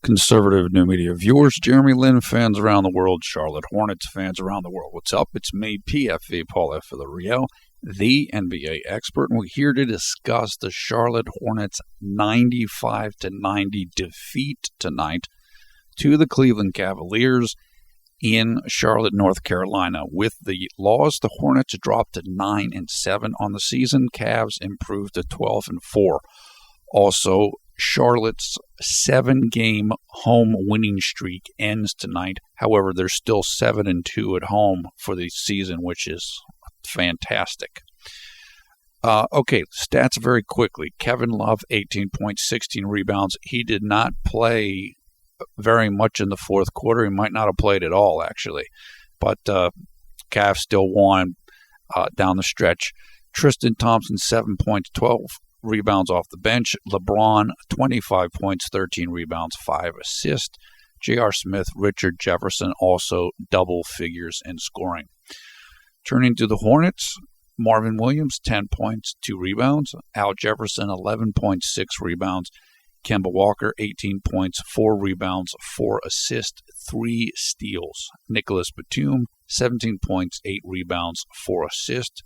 Conservative new media viewers, JLin fans around the world, Charlotte Hornets fans around the world. What's up? It's me, PFV, Paul F. Villarreal, the NBA expert, and we're here to discuss the Charlotte Hornets' 95-90 defeat tonight to the Cleveland Cavaliers in Charlotte, North Carolina. With the loss, the Hornets dropped to 9-7 on the season. Cavs improved to 12-4. Also, Charlotte's 7-game home winning streak ends tonight. However, they're still 7-2 at home for the season, which is fantastic. Okay, stats very quickly. Kevin Love, 18 points, 16 rebounds. He did not play very much in the fourth quarter. He might not have played at all, actually. But Cavs still won down the stretch. Tristan Thompson, 7 points, 12 rebounds off the bench. LeBron, 25 points, 13 rebounds, 5 assists. J.R. Smith, Richard Jefferson, also double figures in scoring. Turning to the Hornets, Marvin Williams, 10 points, 2 rebounds. Al Jefferson, 11 points, 6 rebounds. Kemba Walker, 18 points, 4 rebounds, 4 assists, 3 steals. Nicholas Batum, 17 points, 8 rebounds, 4 assists.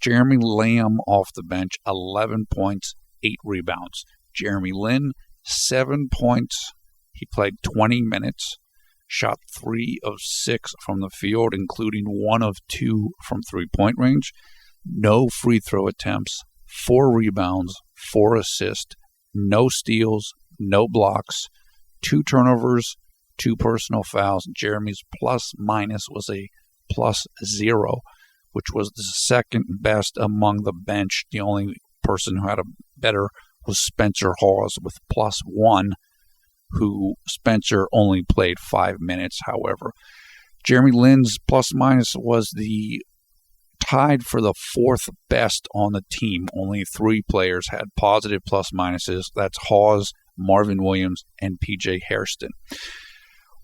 Jeremy Lamb off the bench, 11 points, 8 rebounds. JLin, 7 points. He played 20 minutes, shot 3 of 6 from the field, including 1 of 2 from three-point range. No free throw attempts, 4 rebounds, 4 assists, no steals, no blocks, 2 turnovers, 2 personal fouls. Jeremy's plus-minus was a +0. Which was the second best among the bench. The only person who had a better was Spencer Hawes with +1, who Spencer only played 5 minutes, however. JLin's plus-minus was tied for the 4th best on the team. Only 3 players had positive plus-minuses. That's Hawes, Marvin Williams, and P.J. Hairston.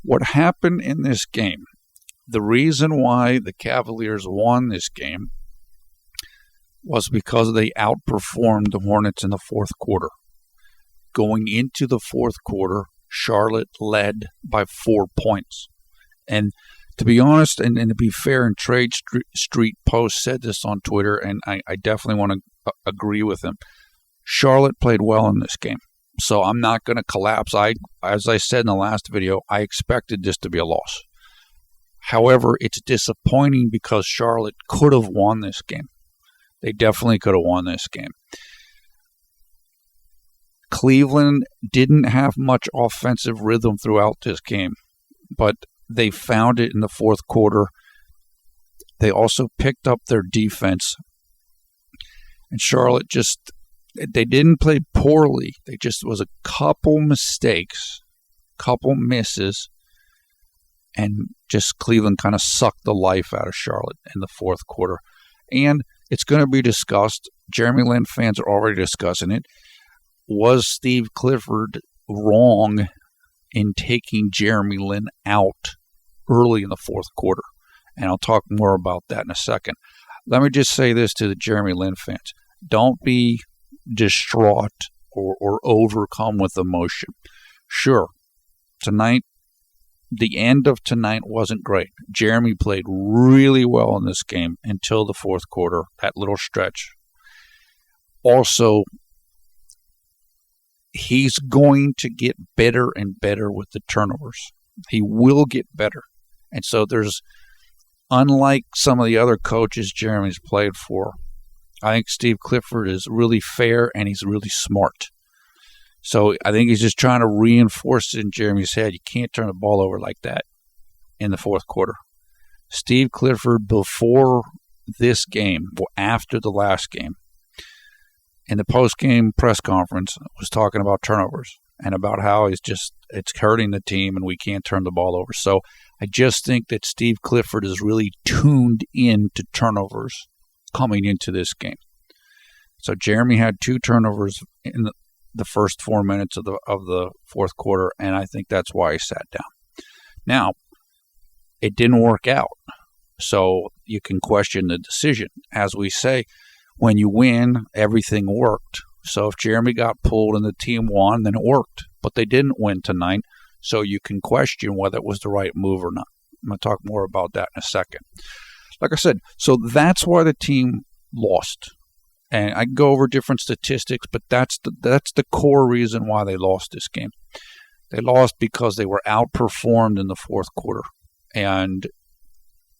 What happened in this game? The reason why the Cavaliers won this game was because they outperformed the Hornets in the fourth quarter. Going into the fourth quarter, Charlotte led by 4 points. And to be honest, and to be fair, and Trade Street Post said this on Twitter, and I definitely want to agree with him. Charlotte played well in this game. So I'm not going to collapse. As I said in the last video, I expected this to be a loss. However, it's disappointing because Charlotte could have won this game. They definitely could have won this game. Cleveland didn't have much offensive rhythm throughout this game, but they found it in the fourth quarter. They also picked up their defense. And Charlotte they didn't play poorly. They just was a couple mistakes, couple misses, and just Cleveland kind of sucked the life out of Charlotte in the fourth quarter. And it's going to be discussed. JLin fans are already discussing it. Was Steve Clifford wrong in taking JLin out early in the fourth quarter? And I'll talk more about that in a second. Let me just say this to the JLin fans. Don't be distraught or overcome with emotion. Sure, the end of tonight wasn't great. Jeremy played really well in this game until the fourth quarter, that little stretch. Also, he's going to get better and better with the turnovers. He will get better. And so unlike some of the other coaches Jeremy's played for, I think Steve Clifford is really fair and he's really smart. So I think he's just trying to reinforce it in Jeremy's head. You can't turn the ball over like that in the fourth quarter. Steve Clifford, before this game, after the last game, in the post-game press conference, was talking about turnovers and about how it's hurting the team and we can't turn the ball over. So I just think that Steve Clifford is really tuned in to turnovers coming into this game. So Jeremy had 2 turnovers in the first 4 minutes of the fourth quarter, and I think that's why he sat down. Now, it didn't work out, so you can question the decision. As we say, when you win, everything worked. So if Jeremy got pulled and the team won, then it worked. But they didn't win tonight. So you can question whether it was the right move or not. I'm going to talk more about that in a second. Like I said, so that's why the team lost. And I can go over different statistics, but that's the core reason why they lost this game. They lost because they were outperformed in the fourth quarter, and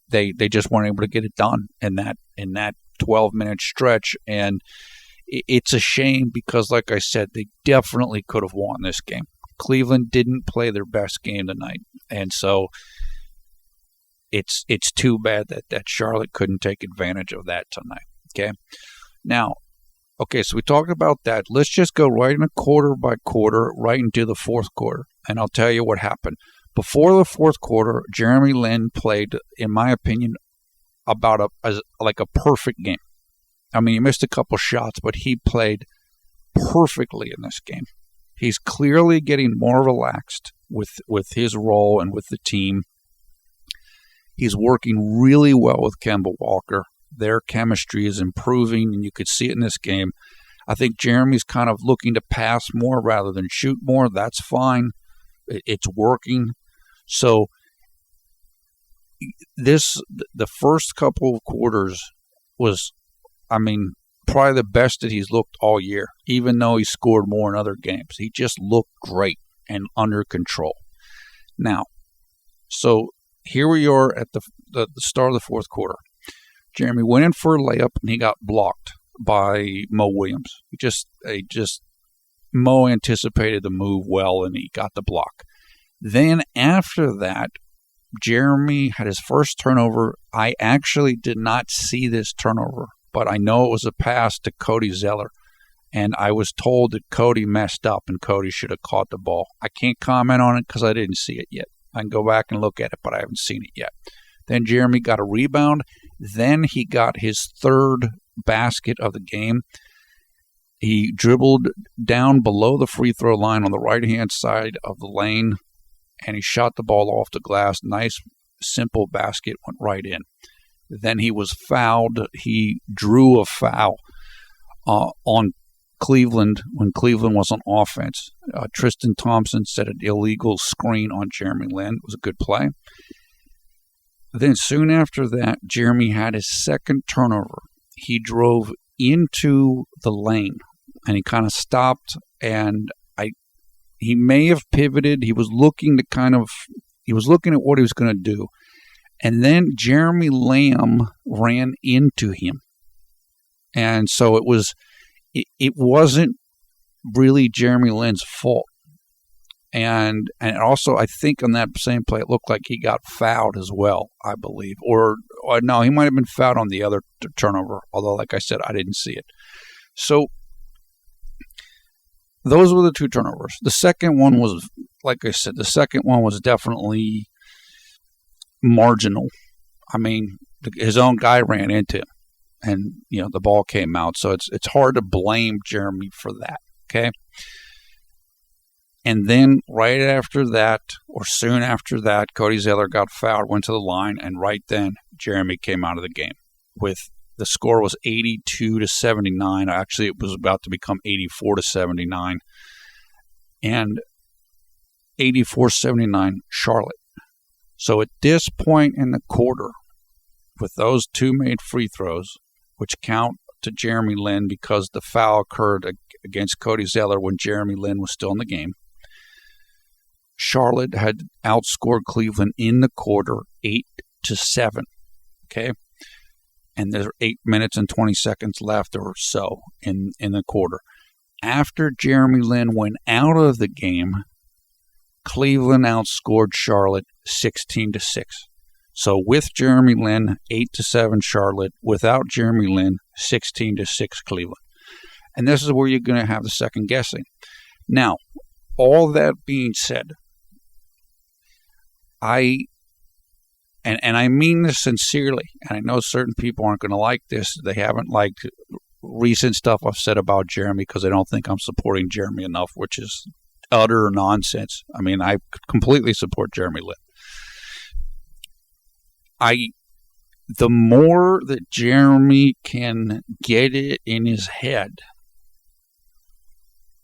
they just weren't able to get it done in that 12-minute stretch. And it's a shame because, like I said, they definitely could have won this game. Cleveland didn't play their best game tonight, and so it's too bad that Charlotte couldn't take advantage of that tonight. Okay, now, so we talked about that. Let's just go right in a quarter by quarter, right into the fourth quarter, and I'll tell you what happened. Before the fourth quarter, JLin played, in my opinion, about a perfect game. I mean, he missed a couple shots, but he played perfectly in this game. He's clearly getting more relaxed with his role and with the team. He's working really well with Kemba Walker. Their chemistry is improving, and you could see it in this game. I think Jeremy's kind of looking to pass more rather than shoot more. That's fine. It's working. So the first couple of quarters was, probably the best that he's looked all year, even though he scored more in other games. He just looked great and under control. Now, so here we are at the start of the fourth quarter. Jeremy went in for a layup, and he got blocked by Mo Williams. Mo anticipated the move well, and he got the block. Then after that, Jeremy had his first turnover. I actually did not see this turnover, but I know it was a pass to Cody Zeller, and I was told that Cody messed up and Cody should have caught the ball. I can't comment on it because I didn't see it yet. I can go back and look at it, but I haven't seen it yet. Then Jeremy got a rebound. Then he got his third basket of the game. He dribbled down below the free throw line on the right-hand side of the lane, and he shot the ball off the glass. Nice, simple basket, went right in. Then he was fouled. He drew a foul on Cleveland when Cleveland was on offense. Tristan Thompson set an illegal screen on JLin. It was a good play. Then soon after that, Jeremy had his second turnover. He drove into the lane, and he kind of stopped, and he may have pivoted. He was looking at what he was going to do. And then Jeremy Lamb ran into him. And so it wasn't really Jeremy Lin's fault. And also, I think on that same play, it looked like he got fouled as well, I believe. Or no, he might have been fouled on the other turnover, although, like I said, I didn't see it. So those were the two turnovers. The second one was, like I said, definitely marginal. His own guy ran into him, and the ball came out. So it's hard to blame Jeremy for that. Okay. And then right after that, or soon after that, Cody Zeller got fouled, went to the line, and right then Jeremy came out of the game. The score was 82-79. Actually, it was about to become 84-79, and 84-79 Charlotte. So at this point in the quarter, with those two made free throws, which count to JLin because the foul occurred against Cody Zeller when JLin was still in the game, Charlotte had outscored Cleveland in the quarter 8-7. Okay? And there's 8 minutes and 20 seconds left or so in the quarter. After JLin went out of the game, Cleveland outscored Charlotte 16-6. So with JLin, 8-7 Charlotte. Without JLin, 16-6 Cleveland. And this is where you're going to have the second guessing. Now, all that being said, I mean this sincerely, and I know certain people aren't going to like this. They haven't liked recent stuff I've said about Jeremy because they don't think I'm supporting Jeremy enough, which is utter nonsense. I completely support JLin. The more that Jeremy can get it in his head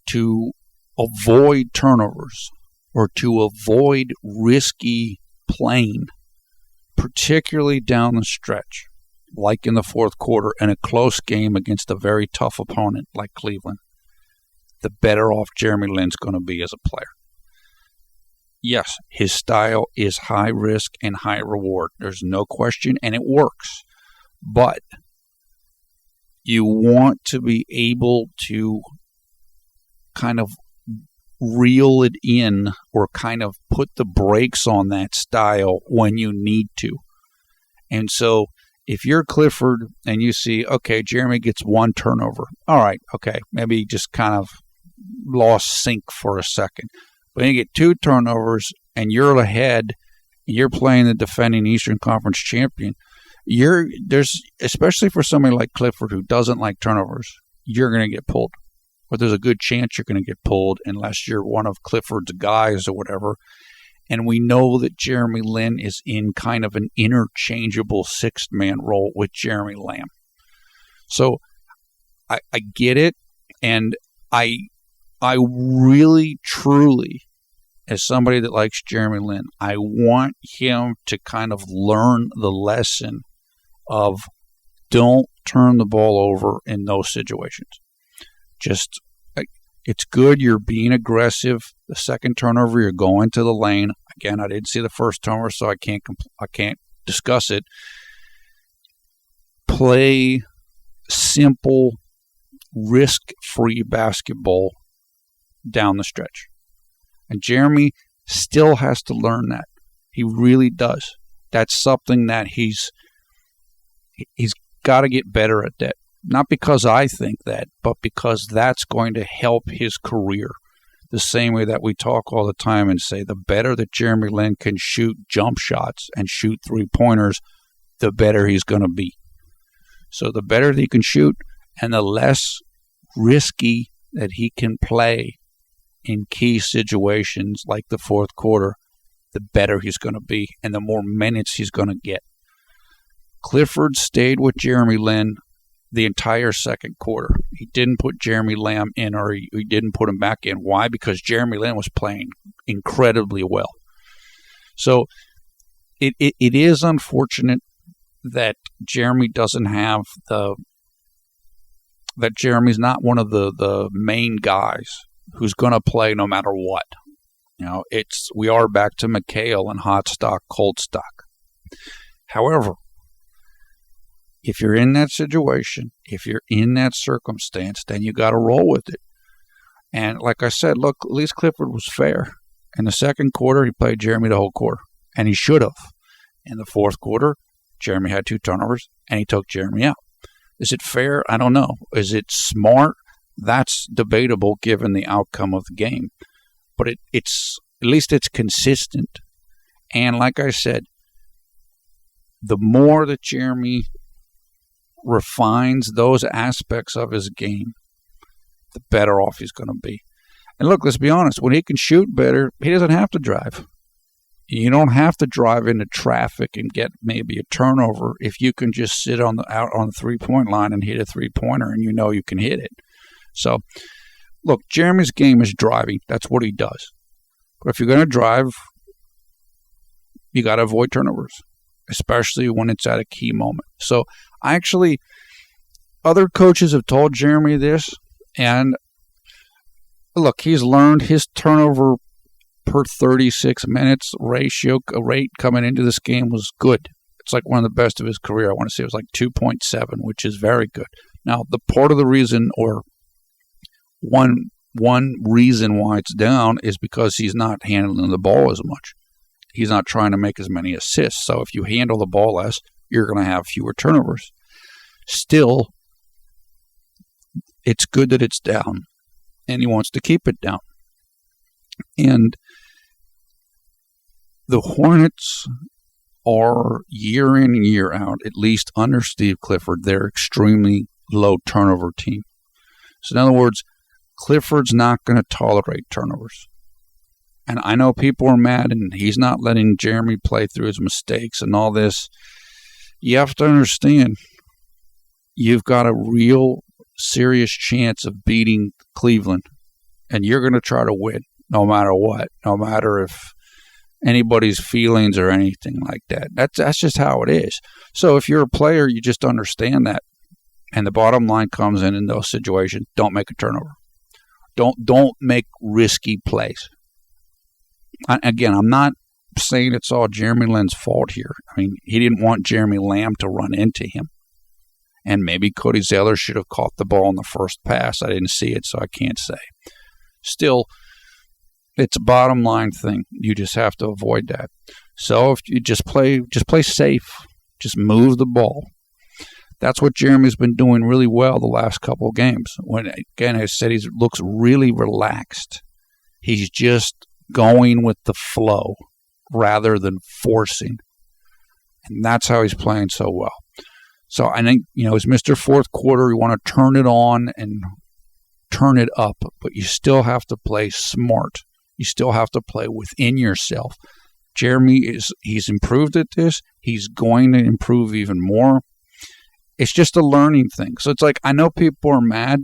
to avoid turnovers, or to avoid risky playing, particularly down the stretch, like in the fourth quarter in a close game against a very tough opponent like Cleveland, the better off Jeremy Lin's going to be as a player. Yes, his style is high risk and high reward. There's no question, and it works. But you want to be able to kind of reel it in or kind of put the brakes on that style when you need to. And so if you're Clifford and you see, okay, Jeremy gets one turnover. All right, okay, maybe he just kind of lost sync for a second. But you get two turnovers and you're ahead and you're playing the defending Eastern Conference champion, there's especially for somebody like Clifford who doesn't like turnovers, you're going to get pulled. But there's a good chance you're going to get pulled unless you're one of Clifford's guys or whatever. And we know that Jeremy Lin is in kind of an interchangeable sixth-man role with Jeremy Lamb. So I get it, and I really, truly, as somebody that likes Jeremy Lin, I want him to kind of learn the lesson of don't turn the ball over in those situations. Just, it's good you're being aggressive. The second turnover, you're going to the lane. Again, I didn't see the first turnover, so I can't discuss it. Play simple, risk-free basketball down the stretch. And Jeremy still has to learn that. He really does. That's something that he's got to get better at that. Not because I think that, but because that's going to help his career. The same way that we talk all the time and say the better that Jeremy Lin can shoot jump shots and shoot three-pointers, the better he's going to be. So the better that he can shoot and the less risky that he can play in key situations like the fourth quarter, the better he's going to be and the more minutes he's going to get. Clifford stayed with Jeremy Lin the entire second quarter. He didn't put Jeremy Lamb in, or he didn't put him back in. Why? Because Jeremy Lin was playing incredibly well. So it is unfortunate that Jeremy doesn't have that Jeremy's not one of the main guys who's going to play no matter what. You know, we are back to McHale and hot stock, cold stock. However, if you're in that situation, if you're in that circumstance, then you got to roll with it. And like I said, look, at least Clifford was fair. In the second quarter, he played Jeremy the whole quarter, and he should have. In the fourth quarter, Jeremy had two turnovers, and he took Jeremy out. Is it fair? I don't know. Is it smart? That's debatable given the outcome of the game. But it's at least it's consistent. And like I said, the more that Jeremy refines those aspects of his game, the better off he's going to be. And look, let's be honest, when he can shoot better, he doesn't have to drive. You don't have to drive into traffic and get maybe a turnover if you can just sit out on the three-point line and hit a three-pointer and you know you can hit it. So, look, Jeremy's game is driving. That's what he does. But if you're going to drive, you got to avoid turnovers, especially when it's at a key moment. So, other coaches have told Jeremy this, and look, he's learned his turnover per 36 minutes rate coming into this game was good. It's like one of the best of his career. I want to say it was like 2.7, which is very good. Now, the part of the reason, or one reason why it's down, is because he's not handling the ball as much. He's not trying to make as many assists. So if you handle the ball less, you're going to have fewer turnovers. Still, it's good that it's down, and he wants to keep it down. And the Hornets are, year in and year out, at least under Steve Clifford, they're extremely low turnover team. So in other words, Clifford's not going to tolerate turnovers. And I know people are mad, and he's not letting Jeremy play through his mistakes and all this. You have to understand, you've got a real serious chance of beating Cleveland, and you're going to try to win. no matter what, no matter if anybody's feelings or anything like that. That's just how it is. So if you're a player, you just understand that. And the bottom line comes in those situations, don't make a turnover. Don't make risky plays. Again, I'm not saying it's all Jeremy Lin's fault here. I mean, he didn't want Jeremy Lamb to run into him. And maybe Cody Zeller should have caught the ball in the first pass. I didn't see it, so I can't say. Still, it's a bottom line thing. You just have to avoid that. So if you just play safe, just move the ball. That's what Jeremy's been doing really well the last couple of games. When, again, I said, he looks really relaxed. He's just going with the flow rather than forcing. And that's how he's playing so well. So I think, it's Mr. Fourth Quarter. You want to turn it on and turn it up, but you still have to play smart. You still have to play within yourself. Jeremy he's improved at this. He's going to improve even more. It's just a learning thing. So it's like, I know people are mad.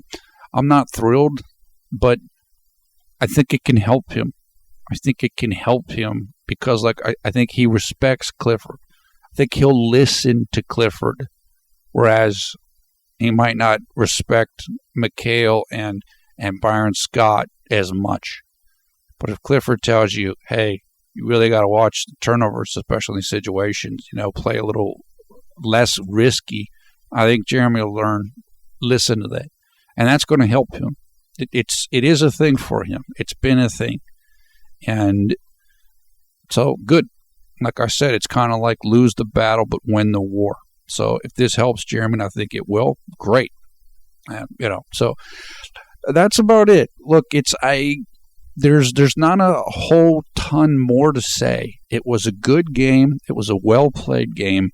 I'm not thrilled, but I think it can help him. I think it can help him because, I think he respects Clifford. I think he'll listen to Clifford, whereas he might not respect McHale and Byron Scott as much. But if Clifford tells you, hey, you really got to watch the turnovers, especially in situations, play a little less risky, I think Jeremy will listen to that. And that's going to help him. It is a thing for him. It's been a thing. And so, good. Like I said, it's kind of like lose the battle but win the war. So if this helps Jeremy, and I think it will, great. So that's about it. Look, there's not a whole ton more to say. It was a good game. It was a well-played game.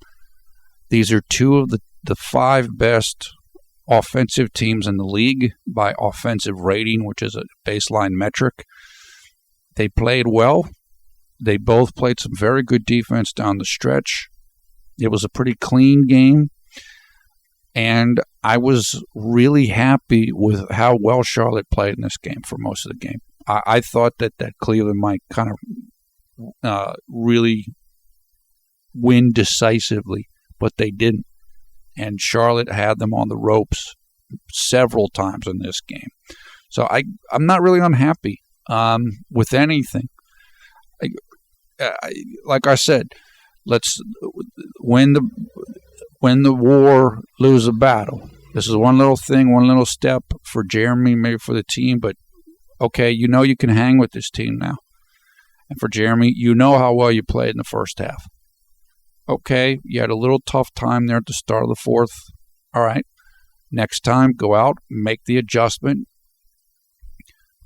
These are two of the 5 best offensive teams in the league by offensive rating, which is a baseline metric. They played well. They both played some very good defense down the stretch. It was a pretty clean game. And I was really happy with how well Charlotte played in this game for most of the game. I thought that Cleveland might kind of really win decisively, but they didn't. And Charlotte had them on the ropes several times in this game. So I'm not really unhappy with anything. Like I said, let's win the war, lose the battle. This is one little thing, one little step for Jeremy, maybe for the team, but okay, you can hang with this team now. And for Jeremy, how well you played in the first half. Okay, you had a little tough time there at the start of the fourth. All right, next time, go out, make the adjustment.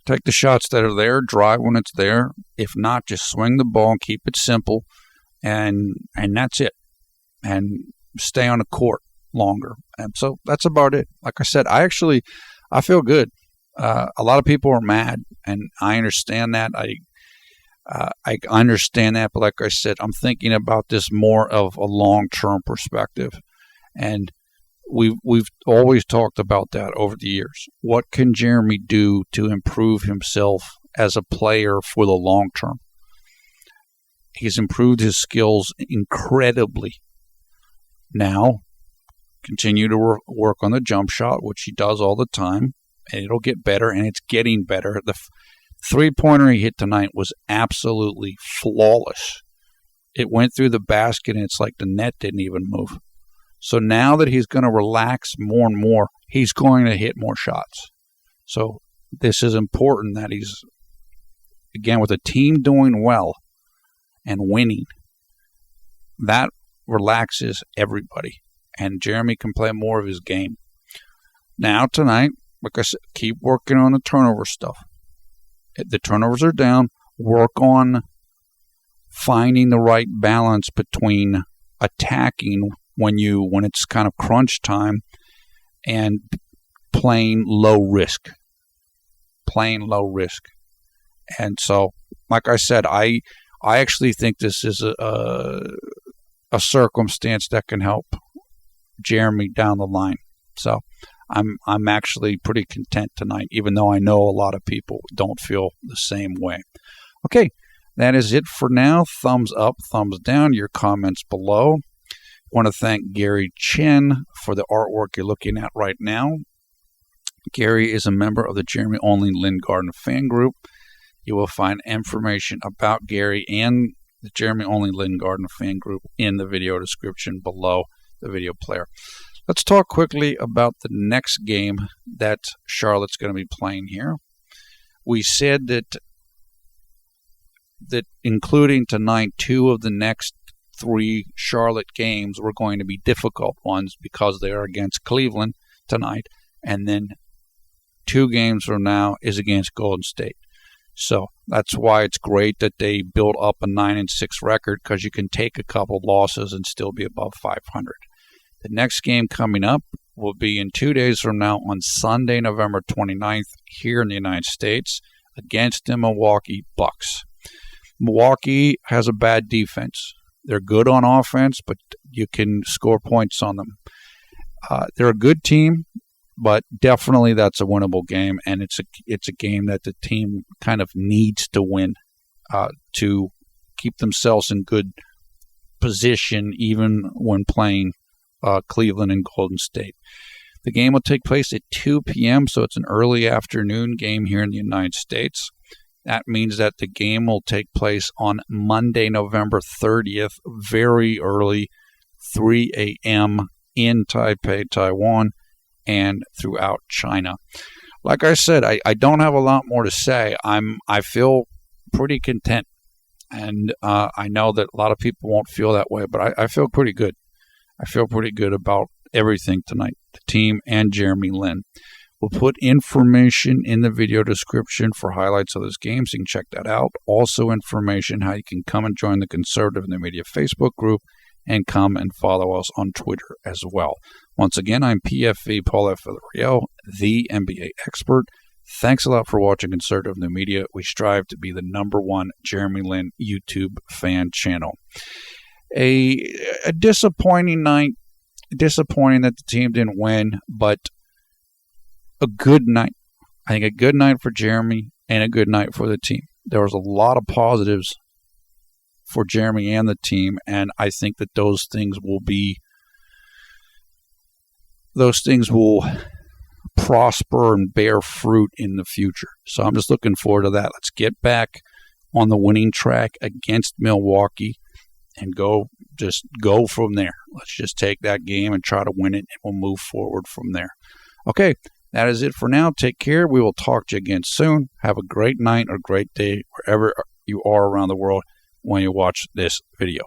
Take the shots that are there, drive when it's there. If not, just swing the ball and keep it simple, and that's it. And stay on the court longer. And so that's about it. Like I said, I feel good. A lot of people are mad, and I understand that. I understand that, but like I said, I'm thinking about this more of a long-term perspective, and we've always talked about that over the years. What can Jeremy do to improve himself as a player for the long term? He's improved his skills incredibly. Now, continue to work on the jump shot, which he does all the time, and it'll get better, and it's getting better. The three-pointer he hit tonight was absolutely flawless. It went through the basket, and it's like the net didn't even move. So now that he's going to relax more and more, he's going to hit more shots. So this is important that he's, again, with a team doing well and winning, that relaxes everybody. And Jeremy can play more of his game. Now tonight, like I said, keep working on the turnover stuff. The turnovers are down. Work on finding the right balance between attacking when it's kind of crunch time and playing low risk. And so, like I said, I actually think this is a circumstance that can help Jeremy down the line. So I'm actually pretty content tonight, even though I know a lot of people don't feel the same way. Okay, that is it for now. Thumbs up, thumbs down, your comments below. I want to thank Gary Chen for the artwork you're looking at right now. Gary is a member of the JLin Garden fan group. You will find information about Gary and the JLin Garden fan group in the video description below the video player. Let's talk quickly about the next game that Charlotte's going to be playing here. We said that including tonight, 2 of the next 3 Charlotte games were going to be difficult ones because they are against Cleveland tonight, and then 2 games from now is against Golden State. So that's why it's great that they built up a 9-6 record, because you can take a couple losses and still be above 500. The next game coming up will be in 2 days from now on Sunday, November 29th, here in the United States against the Milwaukee Bucks. Milwaukee has a bad defense. They're good on offense, but you can score points on them. They're a good team, but definitely that's a winnable game, and it's a game that the team kind of needs to win to keep themselves in good position, even when playing Cleveland and Golden State. The game will take place at 2 p.m., so it's an early afternoon game here in the United States. That means that the game will take place on Monday, November 30th, very early, 3 a.m. in Taipei, Taiwan, and throughout China. Like I said, I don't have a lot more to say. I feel pretty content, and I know that a lot of people won't feel that way, but I feel pretty good. I feel pretty good about everything tonight, the team and JLin. We'll put information in the video description for highlights of those games. You can check that out. Also information how you can come and join the Conservative New Media Facebook group and come and follow us on Twitter as well. Once again, I'm PFV Paul F. Villarreal, the NBA expert. Thanks a lot for watching Conservative New Media. We strive to be the #1 JLin YouTube fan channel. A disappointing night. Disappointing that the team didn't win, but a good night. I think a good night for Jeremy and a good night for the team. There was a lot of positives for Jeremy and the team, and I think that those things will prosper and bear fruit in the future. So I'm just looking forward to that. Let's get back on the winning track against Milwaukee and go from there. Let's just take that game and try to win it, and we'll move forward from there. Okay, that is it for now. Take care. We will talk to you again soon. Have a great night or great day wherever you are around the world when you watch this video.